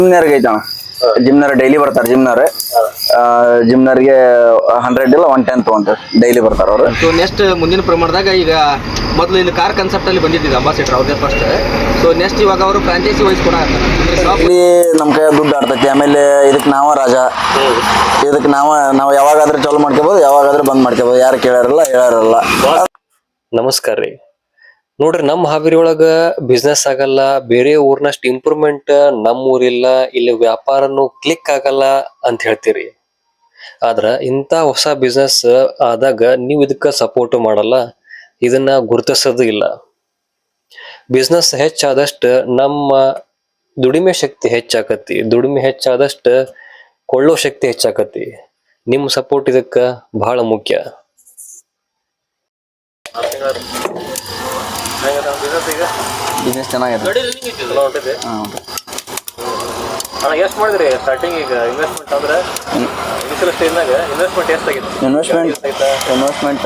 ಜಿಮ್ನರ್ಗೆ ಐತಣ ಜಿಮ್ನರ್ daily ಬರ್ತಾರೆ ಜಿಮ್ನರ್ಗೆ 100 ಇಲ್ಲ 110 ತಗೊಂತಾರೆ ಡೈಲಿ ಬರ್ತಾರೆ ಅವರು. ಸೊ ನೆಕ್ಸ್ಟ್ ಮುಂದಿನ ಪ್ರಮಾಣದಾಗ ಈಗ ಮೊದಲು ಇಲ್ಲಿ ಕಾರ್ ಕಾನ್ಸೆಪ್ಟ್ ಅಲ್ಲಿ ಬಂದಿದ್ದಿದ್ದು ಅಂಬಾಸಿಡರ್ ಅವ್ರದೇ ಫಸ್ಟ್. ಸೊ ನೆಕ್ಸ್ಟ್ ಇವಾಗ ಅವರು ಫ್ರಾಂಚೈಸಿ ವೈಸ್ ಕೂಡ ಇಲ್ಲಿ ನಮ್ಮ ಕೈ ದುಡ್ಡು ಆಡ್ತೈತಿ. ಆಮೇಲೆ ಇದಕ್ಕೆ ನಾವ ರಾಜ, ಇದಕ್ಕೆ ನಾವು ಯಾವಾಗಾದ್ರೂ ಚಾಲು ಮಾಡ್ಕೋಬಹುದು, ಯಾವಾಗಾದ್ರೂ ಬಂದ್ ಮಾಡ್ಕೋಬಹುದು. ಯಾರು ಕೇಳಾರಲ್ಲ ಹೇಳಾರಲ್ಲ. ನಮಸ್ಕಾರ ರೀ. ನೋಡ್ರಿ, ನಮ್ಮ ಹಾವೇರಿ ಒಳಗ ಬಿಸ್ನೆಸ್ ಆಗಲ್ಲ, ಬೇರೆ ಊರ್ನಷ್ಟು ಇಂಪ್ರೂವ್ಮೆಂಟ್ ನಮ್ಮ ಊರಿಲ್ಲ, ಇಲ್ಲಿ ವ್ಯಾಪಾರನು ಕ್ಲಿಕ್ ಆಗಲ್ಲ ಅಂತ ಹೇಳ್ತೀರಿ. ಆದ್ರ ಇಂಥ ಹೊಸ ಬಿಸ್ನೆಸ್ ಆದಾಗ ನೀವು ಇದಕ್ಕ ಸಪೋರ್ಟ್ ಮಾಡಲ್ಲ, ಇದನ್ನ ಗುರುತಿಸೋದು ಇಲ್ಲ. ಬಿಸ್ನೆಸ್ ಹೆಚ್ಚಾದಷ್ಟು ನಮ್ಮ ದುಡಿಮೆ ಶಕ್ತಿ ಹೆಚ್ಚಾಕತಿ, ದುಡಿಮೆ ಹೆಚ್ಚಾದಷ್ಟು ಕೊಳ್ಳೋ ಶಕ್ತಿ ಹೆಚ್ಚಾಕತಿ. ನಿಮ್ಮ ಸಪೋರ್ಟ್ ಇದಕ್ಕ ಬಹಳ ಮುಖ್ಯ. ಬಿಸ್ನೆಸ್ ಚೆನ್ನಾಗಿದೆ. ಎಷ್ಟು ಮಾಡಿದ್ರಿ ಸ್ಟಾರ್ಟಿಂಗ್? ಈಗ ಇನ್ವೆಸ್ಟ್ಮೆಂಟ್ ಅಂದ್ರೆ ಇನಿಷಿಯಲ್ ಸ್ಟೇಜ್ನಾಗ ಇನ್ವೆಸ್ಟ್ಮೆಂಟ್ ಎಷ್ಟಾಗಿದೆ? ಇನ್ವೆಸ್ಟ್ಮೆಂಟ್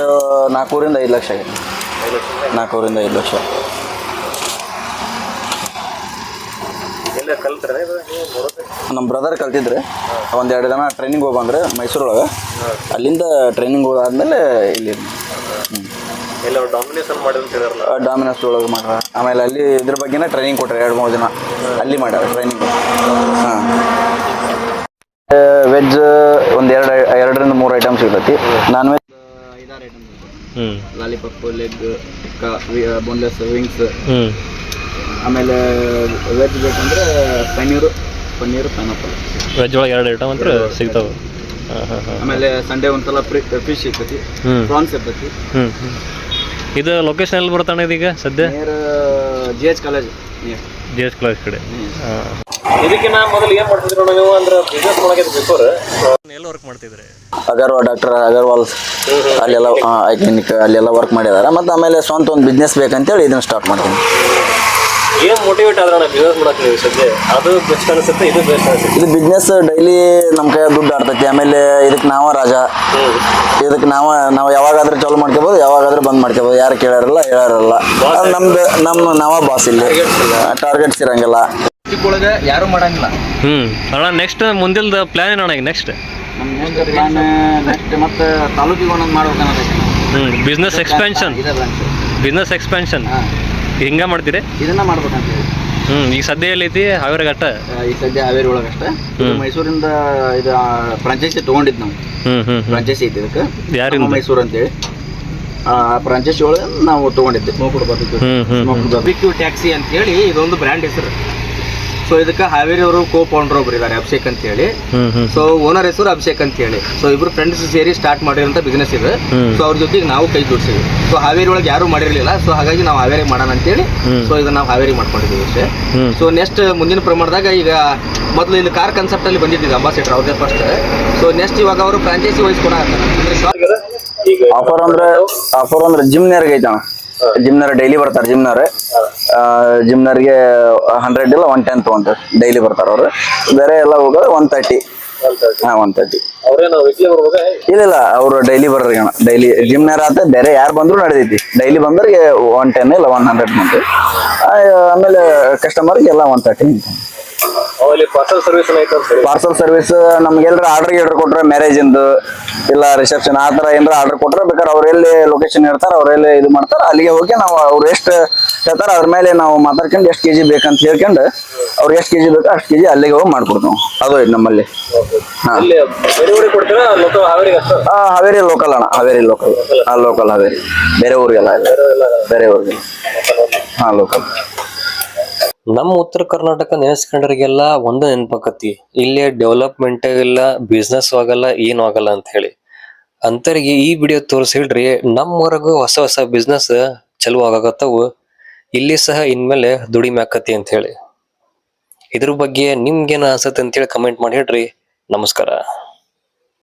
4 ರಿಂದ 5 ಲಕ್ಷ ಆಗಿದೆ. 4 ರಿಂದ 5 ಲಕ್ಷ. ಎಲ್ಲ ಕಲ್ತ್ರೆ ನಮ್ಮ ಬ್ರದರ್ ಕಲ್ತಿದ್ರೆ 1-2 ದಿನ ಟ್ರೈನಿಂಗ್ ಹೋಗಿ ಬಂದ್ರೆ ಮೈಸೂರೊಳಗೆ. ಅಲ್ಲಿಂದ ಟ್ರೈನಿಂಗ್ ಹೋದಾದ್ಮೇಲೆ ಇಲ್ಲಿ ಎಲ್ಲ ಡಾಮಿನೇಷನ್ ಮಾಡಿ ಅಂತ ಹೇಳಿರಲ್ಲ, ಡಾಮಿನೋಸ್ ಒಳಗೆ ಮಾಡ್ಯಾರ. ಆಮೇಲೆ ಅಲ್ಲಿ ಇದ್ರ ಬಗ್ಗೆನೇ ಟ್ರೈನಿಂಗ್ ಕೊಟ್ಟಾರೆ 2-3 ದಿನ ಅಲ್ಲಿ ಮಾಡ್ಯಾರ ಟ್ರೈನಿಂಗ್. ಹಾಂ, ವೆಜ್ 2 ರಿಂದ 3 ಐಟಮ್ ಸಿಗ್ತೈತಿ. Non veg 5-6 item, lollipop, leg, boneless, wings. ಆಮೇಲೆ ವೆಜ್ ಬೇಕಂದ್ರೆ ಪನ್ನೀರು ಪೈನಾಪಲ್. ವೆಜ್ ಒಳಗೆ 2 ಐಟಮ್ ಅಂತ ಸಿಗ್ತಾವೆ. ಆಮೇಲೆ ಸಂಡೇ ಒಂದ್ಸಲ ಫಿಶ್ ಇರ್ತೈತಿ, ಪ್ರಾನ್ಸ್ ಇರ್ತೈತಿ. ಇದು ಲೊಕೇಶನ್ ಎಲ್ಲಿ ಬರ್ತಾನೆ ಇದೀಗ ಸದ್ಯ? GH ಕಾಲೇಜ್ ಕಡೆ. ಇದಕ್ಕಿಂತ ಮೊದಲು ಏನು ಮಾಡ್ತಿದ್ರು ನೀವು? ಅಂದ್ರೆ ಬಿಸ್ನೆಸ್ ಮಾಡೋಕೆ ಬಿಫೋರ್ ಎಲ್ಲ ವರ್ಕ್ ಮಾಡ್ತಿದ್ರಿ? ಡಾಕ್ಟರ್ ಅಗರ್ವಾಲ್ ಅಲ್ಲೆಲ್ಲ ಕ್ಲಿನಿಕ್ ಅಲ್ಲೆಲ್ಲ ವರ್ಕ್ ಮಾಡಿದಾರೆ. ಮತ್ತು ಆಮೇಲೆ ಸ್ವಂತ ಒಂದು ಬಿಸ್ನೆಸ್ ಬೇಕಂತೇಳಿ ಇದನ್ನು ಸ್ಟಾರ್ಟ್ ಮಾಡ್ತೀನಿ. ಏನು ಮೋಟಿವೇಟ್ ಆದ್ರೆ ಬಿಸ್ನೆಸ್ ಮಾಡಕ್ಕೆ ನೀವು ಸದ್ಯ? ಅದು ಬೆಸ್ಟ್ ಅನಿಸುತ್ತೆ, ಇದು ಬೆಸ್ಟ್ ಅನಿಸುತ್ತೆ? ಇದು ಬಿಸ್ನೆಸ್ ಡೈಲಿ ನಮ್ಮ ಕೈ ದುಡ್ಡು ಆಡ್ತೈತಿ. ಆಮೇಲೆ ಇದಕ್ಕೆ ನಾವ ರಾಜ, ಇದಕ್ಕೆ ನಾವು ಯಾವಾಗಾದ್ರೂ ಚಾಲು ಮಾಡ್ಕೋಬಹುದು, ಯಾವಾಗಾದ್ರೂ ಬಂದ್ ಮಾಡ್ಕೋಬಹುದು. ಯಾರು ಕೇಳಾರಲ್ಲ ಹೇಳಾರಲ್ಲ. ನಾವ ಬಾಸ್ ಇಲ್ಲಿ, ಟಾರ್ಗೆಟ್ಸ್ ಇರಂಗಿಲ್ಲ. ಒಳಗೆ ಯಾರು ಮಾಡಂಗಿಲ್ಲ. ಅಣ್ಣ ನೆಕ್ಸ್ಟ್ ಮುಂದಿನ ಪ್ಲಾನ್ ಏನಣ್ಣ? ಈಗ ನೆಕ್ಸ್ಟ್ ಮತ್ತೆ ತಾಲೂಕಿಗೆ ಒಂದೊಂದು ಮಾಡ್ಬೇಕನ್ನೋದೈತಿ. ಬಿಸ್ನೆಸ್ ಎಕ್ಸ್ಪೆನ್ಷನ್ ಹಿಂಗ ಮಾಡ್ತೀರಿ? ಇದನ್ನ ಮಾಡ್ಬೇಕಂತ ಹೇಳಿ. ಈಗ ಸದ್ಯ ಎಲ್ಲೈತಿ? ಹಾವೇರಿ ಅಷ್ಟ? ಈಗ ಸದ್ಯ ಹಾವೇರಿ ಒಳಗಷ್ಟ. ಮೈಸೂರಿಂದ ಇದು ಫ್ರಾಂಚೈಸಿ ತಗೊಂಡಿದ್ ನಾವು. ಫ್ರಾಂಚೈಸಿ ಐತಿ ಇದಕ್ಕೆ, ಯಾರು ಮೈಸೂರು ಅಂತೇಳಿ. ಫ್ರಾಂಚೈಸಿ ಒಳಗೆ ನಾವು ತಗೊಂಡಿದ್ದೆ. ಬಾರ್ಬಿಕ್ಯೂ ಟ್ಯಾಕ್ಸಿ ಅಂತ ಹೇಳಿ ಇದೊಂದು ಬ್ರ್ಯಾಂಡ್ ಹೆಸರು. ಸೊ ಇದಕ್ಕೆ ಹಾವೇರಿ ಅವರು ಕೋ-ಫೌಂಡರ್ ಒಬ್ರು ಇದ್ದಾರೆ, ಅಭಿಷೇಕ್ ಅಂತ ಹೇಳಿ. ಸೊ ಓನರ್ ಹೆಸರು ಅಭಿಷೇಕ್ ಅಂತ ಹೇಳಿ. ಸೊ ಇಬ್ರು ಫ್ರೆಂಡ್ಸ್ ಸೇರಿ ಸ್ಟಾರ್ಟ್ ಮಾಡಿರೋಂಥ ಬಿಸ್ನೆಸ್ ಇದೆ. ಸೊ ಅವ್ರ ಜೊತೆಗೆ ನಾವು ಕೈ ಜೋಡಿಸಿವಿ. ಸೊ ಹಾವೇರಿ ಒಳಗೆ ಯಾರು ಮಾಡಿರಲಿಲ್ಲ. ಸೊ ಹಾಗಾಗಿ ನಾವು ಹಾವೇರಿ ಮಾಡೋಣ ಅಂತೇಳಿ ಸೊ ಇದನ್ನ ನಾವು ಹಾವೇರಿ ಮಾಡ್ಕೊಂಡಿದ್ದೀವಿ ಅಷ್ಟೇ. ಸೊ ನೆಕ್ಸ್ಟ್ ಮುಂದಿನ ಪ್ರಮಾಣದಾಗ ಈಗ ಮೊದಲು ಇಲ್ಲಿ ಕಾರ್ ಕಾನ್ಸೆಪ್ಟ್ ಅಲ್ಲಿ ಬಂದಿದ್ದಿದ್ದು ಅಂಬಾಸಿಡರ್ ಅವ್ರದೇ ಫಸ್ಟ್. ಸೊ ನೆಕ್ಸ್ಟ್ ಇವಾಗ ಅವರು ಫ್ರಾಂಚೈಸಿ ವೈಸ್ ಕೂಡ ಆಫರ್ ಅಂದ್ರೆ ಜಿಮ್ನರ್ಗೆ ಐತಣ. ಜಿಮ್ನರ್ ಡೈಲಿ ಬರ್ತಾರೆ. ಜಿಮ್ನರ್ಗೆ 100 ಇಲ್ಲ 110 ತಗೊಂತಾರೆ ಡೈಲಿ ಬರ್ತಾರೆ ಅವರು. ಬೇರೆ ಎಲ್ಲ ಹೋಗೋದು 130. 130. ಇಲ್ಲ, ಅವರು ಡೈಲಿ ಬರ್ರಿ ಅಣ್ಣ. ಡೈಲಿ ಜಿಮ್ನರ್ ಆತ ಬೇರೆ ಯಾರು ಬಂದ್ರು ನಡೆದೈತಿ. ಡೈಲಿ ಬಂದವ್ರಿಗೆ 110 ಇಲ್ಲ 100 ಬಂತು. ಆಮೇಲೆ ಕಸ್ಟಮರ್ಗೆ ಎಲ್ಲ 130. ಪಾರ್ಸಲ್ ಸರ್ವಿಸ್ ನಮ್ಗೆ ಎಲ್ಲರ ಆರ್ಡರ್ ಕೊಟ್ರೆ, ಮ್ಯಾರೇಜ್ ಇಂದು ಇಲ್ಲ ರಿಸೆಪ್ಷನ್ ಆ ತರ ಏನಾರ ಆರ್ಡರ್ ಕೊಟ್ರೆ ಬೇಕಾದ್ರೆ ಅವ್ರು ಎಲ್ಲಿ ಲೊಕೇಶನ್ ಇರ್ತಾರೆ, ಅವ್ರೆಲ್ಲಿ ಇದು ಮಾಡ್ತಾರೆ, ಅಲ್ಲಿಗೆ ಹೋಗಿ ನಾವು ಅವ್ರು ಎಷ್ಟು ಹೇಳ್ತಾರೆ ಅದ್ರ ಮೇಲೆ ನಾವು ಮಾತಾಡ್ಕೊಂಡು ಎಷ್ಟು ಕೆಜಿ ಬೇಕಂತ ಹೇಳ್ಕೊಂಡು ಅವ್ರಿಗೆ ಎಷ್ಟು ಕೆಜಿ ಬೇಕು ಅಷ್ಟು ಕೆಜಿ ಅಲ್ಲಿಗೆ ಹೋಗಿ ಮಾಡ್ಕೊಡ್ತೀವಿ. ಅದು ಐತೆ ನಮ್ಮಲ್ಲಿ. ಹಾವೇರಿ ಲೋಕಲ್ ಅಣ್ಣ. ಹಾವೇರಿ ಲೋಕಲ್ ಹಾವೇರಿ. ಬೇರೆ ಊರಿಗೆಲ್ಲ ಬೇರೆ ಊರಿಗೆ ಲೋಕಲ್. ನಮ್ಮ ಉತ್ತರ ಕರ್ನಾಟಕ ನೆನೆಸ್ಕೊಂಡ್ರಿಗೆಲ್ಲ ಒಂದು ನೆನಪಾಕತಿ, ಇಲ್ಲೇ ಡೆವಲಪ್ಮೆಂಟ್ ಇಲ್ಲ, ಬಿಸ್ನೆಸ್ ಆಗಲ್ಲ, ಏನು ಆಗಲ್ಲ ಅಂತ ಹೇಳಿ. ಅಂತರಿಗೆ ಈ ವಿಡಿಯೋ ತೋರಿಸಿ ಹೇಳ್ರಿ, ನಮ್ಮವರೆಗೂ ಹೊಸ ಬಿಸ್ನೆಸ್ ಚಲೋ ಆಗಾಕತ್ತಾವು, ಇಲ್ಲಿ ಸಹ ಇನ್ಮೇಲೆ ದುಡಿಮೆ ಆಕತಿ ಅಂತ ಹೇಳಿ. ಇದ್ರ ಬಗ್ಗೆ ನಿಮ್ಗೇನ ಅನ್ಸತ್ತೆ ಅಂತೇಳಿ ಕಮೆಂಟ್ ಮಾಡಿ ಹೇಳ್ರಿ. ನಮಸ್ಕಾರ.